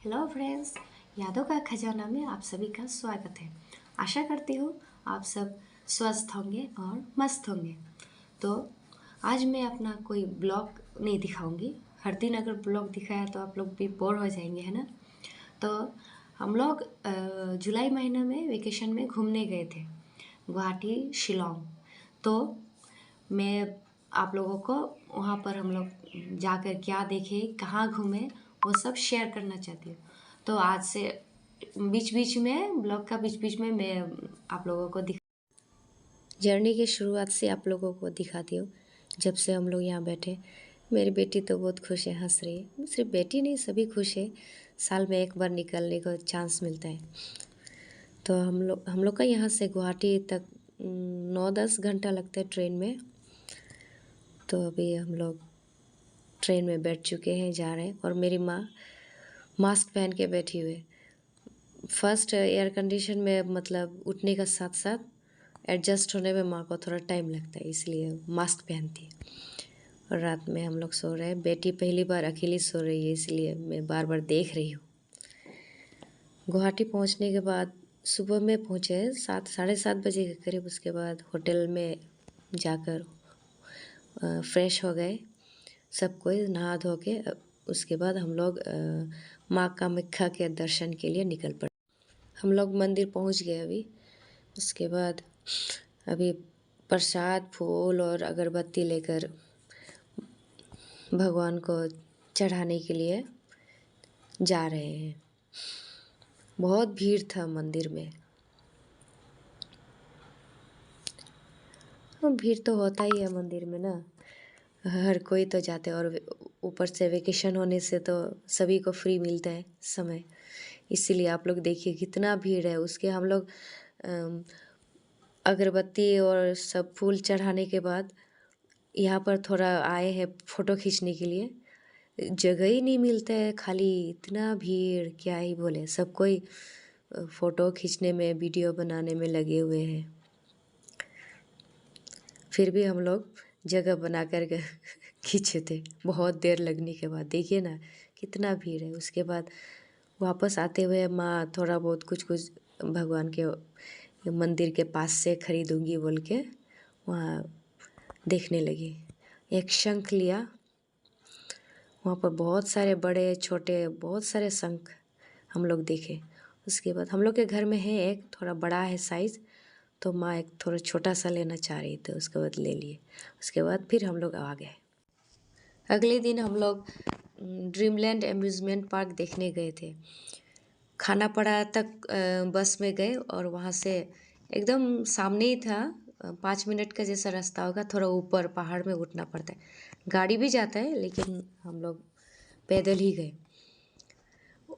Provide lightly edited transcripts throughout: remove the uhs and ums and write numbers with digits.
Hello friends, यादों का खजाना में आप सभी का स्वागत है। आशा करती हूँ आप सब स्वस्थ होंगे और मस्त होंगे। तो आज मैं अपना कोई ब्लॉग नहीं दिखाऊंगी। हर दिन अगर ब्लॉग दिखाया तो आप लोग भी बोर हो जाएंगे, है ना। तो हम लोग जुलाई महीने में वेकेशन में घूमने गए थे, गुवाहाटी शिलोंग। तो मैं आप लोगों को वहाँ पर हम लोग जाकर क्या देखे, कहाँ घूमे, वो सब शेयर करना चाहती हूँ। तो आज से बीच बीच में ब्लॉग का बीच बीच में मैं आप लोगों को जर्नी की शुरुआत से आप लोगों को दिखाती हूँ। जब से हम लोग यहाँ बैठे, मेरी बेटी तो बहुत खुश है, हंस रही है। सिर्फ बेटी नहीं, सभी खुश है। साल में एक बार निकलने का चांस मिलता है। तो हम लोग का यहाँ से गुवाहाटी तक 9-10 घंटा लगता है ट्रेन में। तो अभी हम लोग ट्रेन में बैठ चुके हैं, जा रहे हैं। और मेरी माँ मास्क पहन के बैठी हुई है। फर्स्ट एयर कंडीशन में मतलब उठने का साथ साथ एडजस्ट होने में माँ को थोड़ा टाइम लगता है, इसलिए मास्क पहनती है। और रात में हम लोग सो रहे हैं। बेटी पहली बार अकेली सो रही है, इसलिए मैं बार बार देख रही हूँ। गुवाहाटी पहुँचने के बाद सुबह में पहुँचे 7-7:30 बजे के करीब। उसके बाद होटल में जाकर फ्रेश हो गए, सब कोई नहा धो के। उसके बाद हम लोग माँ कामाख्या के दर्शन के लिए निकल पड़े। हम लोग मंदिर पहुँच गए अभी। उसके बाद अभी प्रसाद, फूल और अगरबत्ती लेकर भगवान को चढ़ाने के लिए जा रहे हैं। बहुत भीड़ था मंदिर में। भीड़ तो होता ही है मंदिर में ना, हर कोई तो जाते हैं। और ऊपर से वेकेशन होने से तो सभी को फ्री मिलता है समय, इसीलिए आप लोग देखिए कितना भीड़ है। उसके हम लोग अगरबत्ती और सब फूल चढ़ाने के बाद यहाँ पर थोड़ा आए हैं फ़ोटो खींचने के लिए। जगह ही नहीं मिलता है, खाली इतना भीड़ क्या ही बोले। सब कोई फ़ोटो खींचने में, वीडियो बनाने में लगे हुए हैं। फिर भी हम लोग जगह बना कर खींचे थे बहुत देर लगने के बाद। देखिए ना कितना भीड़ है। उसके बाद वापस आते हुए माँ थोड़ा बहुत कुछ कुछ भगवान के मंदिर के पास से खरीदूंगी बोल के वहाँ देखने लगी। एक शंख लिया, वहाँ पर बहुत सारे बड़े छोटे बहुत सारे शंख हम लोग देखे। उसके बाद हम लोग के घर में है एक थोड़ा बड़ा है साइज़, तो माँ एक थोड़ा छोटा सा लेना चाह रही थी, उसके बाद ले लिए। उसके बाद फिर हम लोग आ गए। अगले दिन हम लोग ड्रीमलैंड एम्यूज़मेंट पार्क देखने गए थे। खानापाड़ा तक बस में गए और वहाँ से एकदम सामने ही था। 5 मिनट का जैसा रास्ता होगा, थोड़ा ऊपर पहाड़ में उठना पड़ता है। गाड़ी भी जाता है लेकिन हम लोग पैदल ही गए।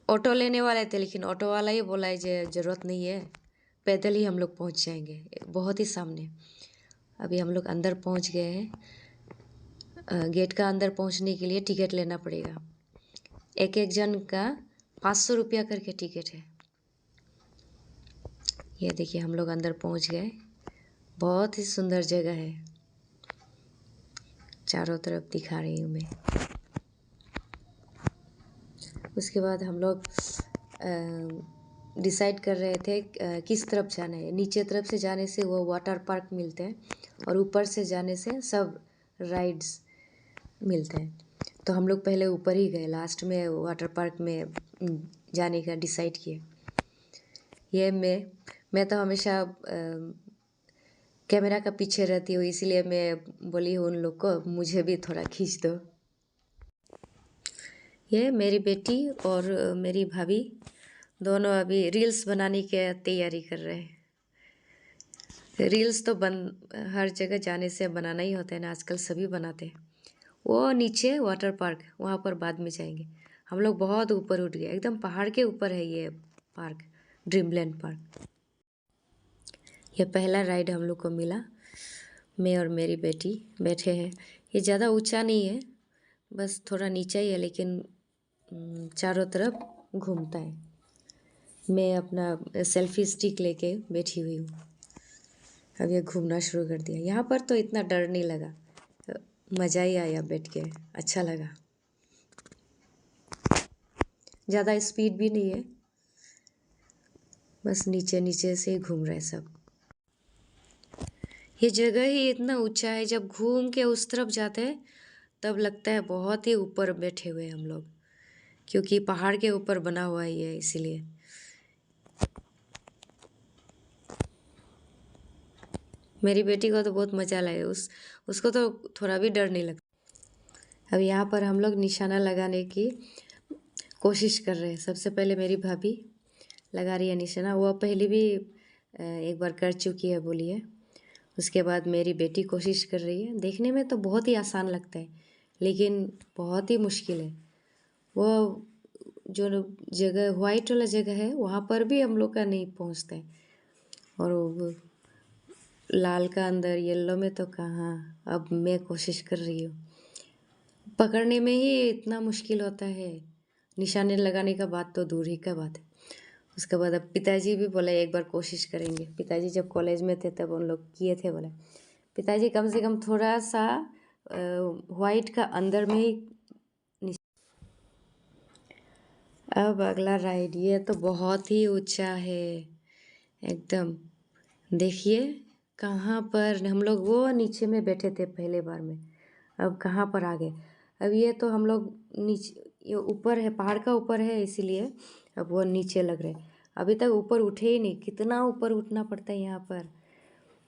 ऑटो लेने वाले थे लेकिन ऑटो वाला ही बोला है ज़रूरत नहीं है, पैदल ही हम लोग पहुँच जाएंगे, बहुत ही सामने। अभी हम लोग अंदर पहुँच गए हैं। गेट का अंदर पहुँचने के लिए टिकट लेना पड़ेगा। एक एक जन का 500 रुपया करके टिकट है। ये देखिए हम लोग अंदर पहुँच गए। बहुत ही सुंदर जगह है, चारों तरफ दिखा रही हूँ मैं। उसके बाद हम लोग डिसाइड कर रहे थे किस तरफ जाना है। नीचे तरफ से जाने से वो वाटर पार्क मिलते हैं और ऊपर से जाने से सब राइड्स मिलते हैं। तो हम लोग पहले ऊपर ही गए, लास्ट में वाटर पार्क में जाने का डिसाइड किए। ये मैं तो हमेशा कैमरा का पीछे रहती हूँ, इसीलिए मैं बोली हूँ उन लोग को मुझे भी थोड़ा खींच दो। ये मेरी बेटी और मेरी भाभी दोनों अभी रील्स बनाने की तैयारी कर रहे हैं। रील्स तो हर जगह जाने से बनाना ही होता है ना, आजकल सभी बनाते हैं। वो नीचे वाटर पार्क, वहाँ पर बाद में जाएंगे। हम लोग बहुत ऊपर उठ गए, एकदम पहाड़ के ऊपर है ये पार्क, ड्रीमलैंड पार्क। यह पहला राइड हम लोग को मिला। मैं और मेरी बेटी बैठे हैं। ये ज़्यादा ऊंचा नहीं है, बस थोड़ा नीचा ही है, लेकिन चारों तरफ घूमता है। मैं अपना सेल्फी स्टिक लेके बैठी हुई हूँ। अब ये घूमना शुरू कर दिया। यहाँ पर तो इतना डर नहीं लगा, मज़ा ही आया बैठ के, अच्छा लगा। ज़्यादा स्पीड भी नहीं है, बस नीचे नीचे से ही घूम रहे सब। ये जगह ही इतना ऊंचा है, जब घूम के उस तरफ जाते हैं तब लगता है बहुत ही ऊपर बैठे हुए हम लोग, क्योंकि पहाड़ के ऊपर बना हुआ है ये, इसीलिए। मेरी बेटी को तो बहुत मज़ा लगे, उसको तो थोड़ा भी डर नहीं लगता। अब यहाँ पर हम लोग निशाना लगाने की कोशिश कर रहे हैं। सबसे पहले मेरी भाभी लगा रही है निशाना, वो पहले भी एक बार कर चुकी है बोलिए। उसके बाद मेरी बेटी कोशिश कर रही है। देखने में तो बहुत ही आसान लगता है, लेकिन बहुत ही मुश्किल है। वो जो जगह वाइट वाला जगह है वहाँ पर भी हम लोग का नहीं पहुँचता है, और वो लाल का अंदर येलो में तो कहाँ। अब मैं कोशिश कर रही हूँ, पकड़ने में ही इतना मुश्किल होता है, निशाने लगाने का बात तो दूर ही का बात है। उसके बाद अब पिताजी भी बोले एक बार कोशिश करेंगे। पिताजी जब कॉलेज में थे तब उन लोग किए थे। बोले पिताजी कम से कम थोड़ा सा वाइट का अंदर में ही। अब अगला राइड, ये तो बहुत ही ऊंचा है एकदम। देखिए कहाँ पर हम लोग, वो नीचे में बैठे थे पहले बार में, अब कहाँ पर आ गए। अब ये तो हम लोग नीचे, ये ऊपर है, पहाड़ का ऊपर है, इसीलिए अब वो नीचे लग रहे। अभी तक ऊपर उठे ही नहीं, कितना ऊपर उठना पड़ता है यहाँ पर।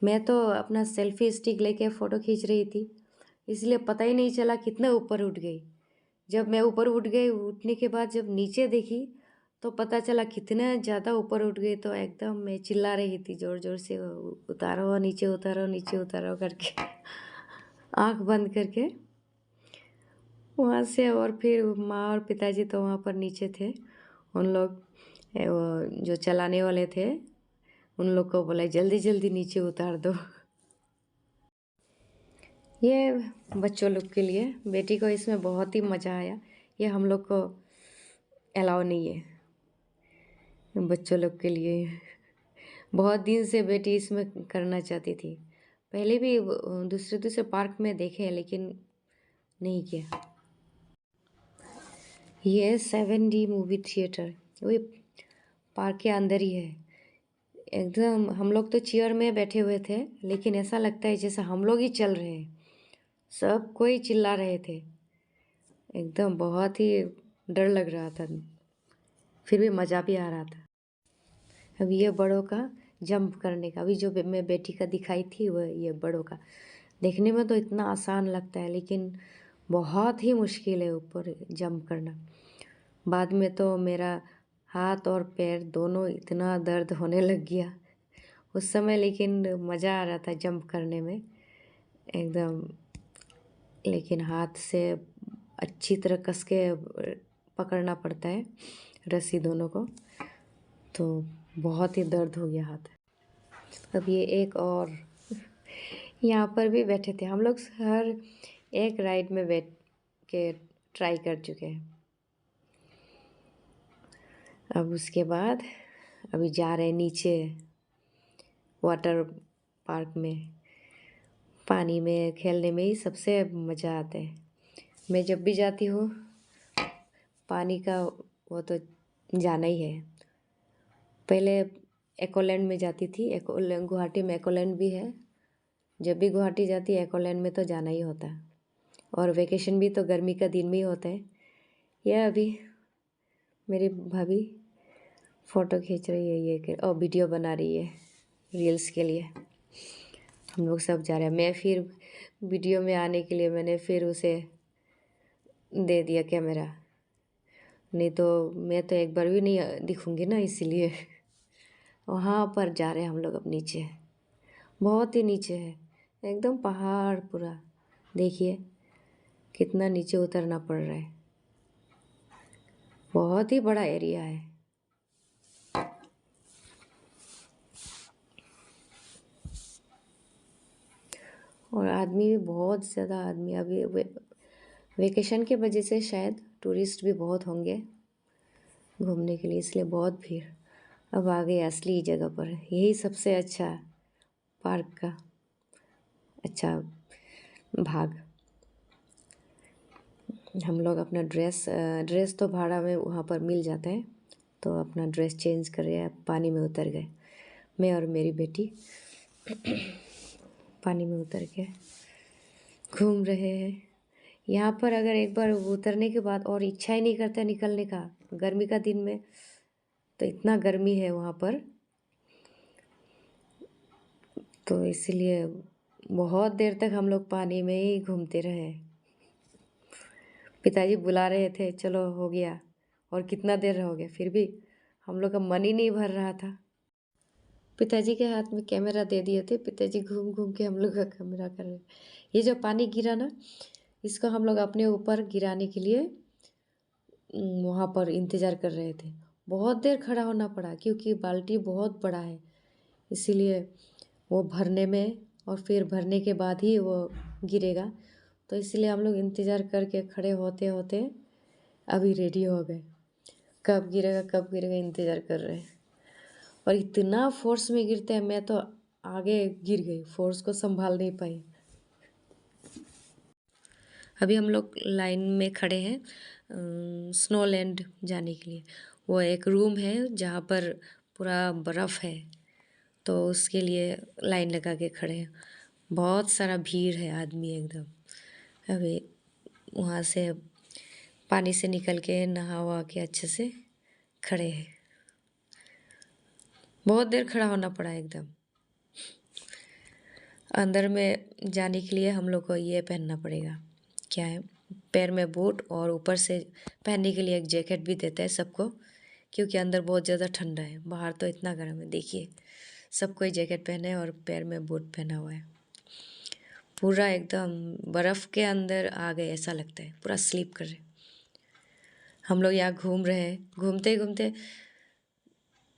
मैं तो अपना सेल्फी स्टिक लेके फ़ोटो खींच रही थी, इसलिए पता ही नहीं चला कितना ऊपर उठ गई। जब मैं ऊपर उठ गई, उठने के बाद जब नीचे देखी तो पता चला कितना ज़्यादा ऊपर उठ गई। तो एकदम मैं चिल्ला रही थी ज़ोर ज़ोर से, उतारो नीचे, उतारो नीचे, उतारो करके आँख बंद करके वहाँ से। और फिर माँ और पिताजी तो वहाँ पर नीचे थे, उन लोग वो जो चलाने वाले थे उन लोग को बोला जल्दी जल्दी नीचे उतार दो। ये बच्चों लोग के लिए, बेटी को इसमें बहुत ही मज़ा आया। ये हम लोग को अलाउ नहीं है, बच्चों लोग के लिए। बहुत दिन से बेटी इसमें करना चाहती थी, पहले भी दूसरे दूसरे पार्क में देखे हैं, लेकिन नहीं किया। ये 7D मूवी थिएटर वही पार्क के अंदर ही है एकदम। हम लोग तो चेयर में बैठे हुए थे, लेकिन ऐसा लगता है जैसा हम लोग ही चल रहे हैं। सब कोई चिल्ला रहे थे, एकदम बहुत ही डर लग रहा था, फिर भी मज़ा भी आ रहा था। अब ये बड़ों का जंप करने का, अभी जो मैं बेटी का दिखाई थी वह ये बड़ों का। देखने में तो इतना आसान लगता है, लेकिन बहुत ही मुश्किल है ऊपर जंप करना। बाद में तो मेरा हाथ और पैर दोनों इतना दर्द होने लग गया उस समय, लेकिन मज़ा आ रहा था जंप करने में एकदम। लेकिन हाथ से अच्छी तरह कस के पकड़ना पड़ता है रस्सी दोनों को, तो बहुत ही दर्द हो गया हाथ। अब ये एक और यहाँ पर भी बैठे थे हम लोग, हर एक राइड में बैठ के ट्राई कर चुके हैं। अब उसके बाद अभी जा रहे हैं नीचे वाटर पार्क में। पानी में खेलने में ही सबसे मज़ा आता है। मैं जब भी जाती हूँ पानी का वो तो जाना ही है। पहले एकोलैंड में जाती थी, एकोलैंड गुवाहाटी में एकोलैंड भी है। जब भी गुवाहाटी जाती है एकोलैंड में तो जाना ही होता है, और वेकेशन भी तो गर्मी का दिन में ही होता है। यह अभी मेरी भाभी फ़ोटो खींच रही है ये और वीडियो बना रही है रील्स के लिए। हम लोग सब जा रहे हैं। मैं फिर वीडियो में आने के लिए मैंने फिर उसे दे दिया कैमरा, नहीं तो मैं तो एक बार भी नहीं दिखूँगी ना, इसीलिए। वहाँ पर जा रहे हैं हम लोग अब नीचे, बहुत ही नीचे है एकदम पहाड़ पूरा। देखिए कितना नीचे उतरना पड़ रहा है, बहुत ही बड़ा एरिया है। और आदमी भी बहुत ज़्यादा आदमी, अभी वेकेशन के वजह से शायद टूरिस्ट भी बहुत होंगे घूमने के लिए, इसलिए बहुत भीड़। अब आ गए असली जगह पर, यही सबसे अच्छा पार्क का अच्छा भाग। हम लोग अपना ड्रेस तो भाड़ा में वहाँ पर मिल जाता है, तो अपना ड्रेस चेंज कर रहे हैं, पानी में उतर गए। मैं और मेरी बेटी पानी में उतर के घूम रहे हैं। यहाँ पर अगर एक बार उतरने के बाद और इच्छा ही नहीं करता निकलने का, गर्मी का दिन में तो इतना गर्मी है वहाँ पर, तो इसलिए बहुत देर तक हम लोग पानी में ही घूमते रहे। पिताजी बुला रहे थे, चलो हो गया, और कितना देर रहोगे, फिर भी हम लोग का मन ही नहीं भर रहा था। पिताजी के हाथ में कैमरा दे दिए थे, पिताजी घूम घूम के हम लोग का कैमरा कर रहे। ये जो पानी गिरा ना, इसको हम लोग अपने ऊपर गिराने के लिए वहाँ पर इंतज़ार कर रहे थे। बहुत देर खड़ा होना पड़ा क्योंकि बाल्टी बहुत बड़ा है, इसीलिए वो भरने में और फिर भरने के बाद ही वो गिरेगा, तो इसलिए हम लोग इंतज़ार करके खड़े होते होते अभी रेडी हो गए। कब गिरेगा इंतज़ार कर रहे हैं। और इतना फोर्स में गिरते हैं, मैं तो आगे गिर गई, फोर्स को संभाल नहीं पाई। अभी हम लोग लाइन में खड़े हैं स्नोलैंड जाने के लिए। वो एक रूम है जहाँ पर पूरा बर्फ़ है, तो उसके लिए लाइन लगा के खड़े हैं। बहुत सारा भीड़ है, आदमी एकदम। अभी वहाँ से पानी से निकल के नहा वहा के अच्छे से खड़े हैं। बहुत देर खड़ा होना पड़ा एकदम। अंदर में जाने के लिए हम लोग को ये पहनना पड़ेगा, क्या है, पैर में बूट, और ऊपर से पहनने के लिए एक जैकेट भी देता है सबको, क्योंकि अंदर बहुत ज़्यादा ठंडा है। बाहर तो इतना गर्म है, देखिए सब कोई जैकेट पहने है और पैर में बूट पहना हुआ है। पूरा एकदम बर्फ़ के अंदर आ गए ऐसा लगता है, पूरा स्लीप कर रहे। हम लोग यहाँ घूम रहे हैं, घूमते घूमते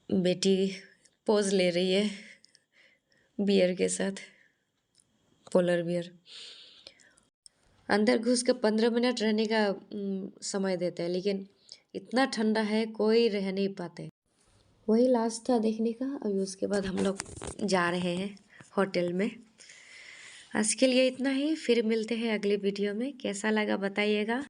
बेटी पोज ले रही है बियर के साथ, पोलर बियर। अंदर घुस के 15 मिनट रहने का समय देता है, लेकिन इतना ठंडा है कोई रह नहीं पाते। वही लास्ट था देखने का। अभी उसके बाद हम लोग जा रहे हैं होटल में। आज के लिए इतना ही, फिर मिलते हैं अगले वीडियो में। कैसा लगा बताइएगा।